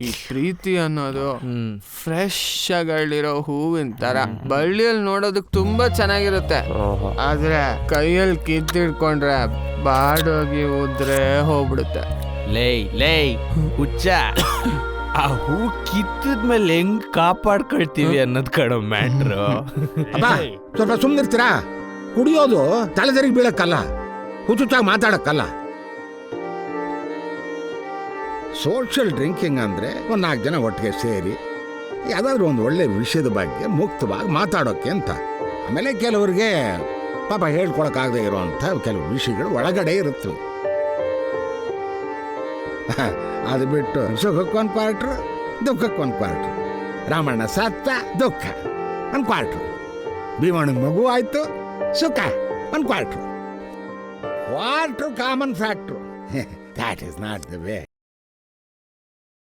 ಈ ಪ್ರೀತಿ ಅನ್ನೋದು ಫ್ರೆಶ್ ಆಗಿರೋ ಹೂವಿನ ತರ ಬಳ್ಳಿಯಲ್ಲಿ ನೋಡೋದಕ್ ತುಂಬಾ ಚೆನ್ನಾಗಿರುತ್ತೆ. ಆದ್ರೆ ಕೈಯಲ್ಲಿ ಕಿತ್ತಿಡ್ಕೊಂಡ್ರೆ ಬಾಡೋಗಿ ಉದ್ರೆ ಹೋಗ್ಬಿಡುತ್ತೆ. ಲೇ ಹುಚ್ಚ, ಆ ಹೂ ಕಿತ್ತದ್ಮೇಲೆ ಹೆಂಗ್ ಕಾಪಾಡ್ಕೊಳ್ತೀವಿ ಅನ್ನೋದ್ ಕಣೋ ಮ್ಯಾಟ್ರು. ಸ್ವಲ್ಪ ಸುಮ್ಮನಿರ್ತೀರಾ? ಕುಡಿಯೋದು ತಲೆದರಿಗೆ ಬೀಳಕ್ಕಲ್ಲ, ಹುಚ್ಚುಚ್ಚಾಗಿ ಮಾತಾಡಕ್ಕಲ್ಲ. ಸೋಷಿಯಲ್ ಡ್ರಿಂಕಿಂಗ್ ಅಂದರೆ ಒಂದು 4 ಜನ ಒಟ್ಟಿಗೆ ಸೇರಿ ಯಾವುದಾದ್ರೂ ಒಂದು ಒಳ್ಳೆ ವಿಷಯದ ಬಗ್ಗೆ ಮುಕ್ತವಾಗಿ ಮಾತಾಡೋಕ್ಕೆ ಅಂತ. ಆಮೇಲೆ ಕೆಲವರಿಗೆ ಪಾಪ ಹೇಳ್ಕೊಳಕ್ಕಾಗದೇ ಇರೋವಂಥ ಕೆಲವು ವಿಷಯಗಳು ಒಳಗಡೆ ಇರುತ್ತವೆ. ಅದು ಬಿಟ್ಟು ಸುಖಕ್ಕೊಂದು ಕ್ವಾರ್ಟ್ರು, ದುಃಖಕ್ಕೊಂದು ಕ್ವಾರ್ಟ್ರು. ರಾಮಣ್ಣ ಸತ್ತ, ದುಃಖ ಒಂದು ಕ್ವಾರ್ಟ್ರು. ಭೀಮಣ್ಣನ ಮಗು ಆಯಿತು, ಸುಖ ಒಂದು quarter. Quarter common factor. That is not the way.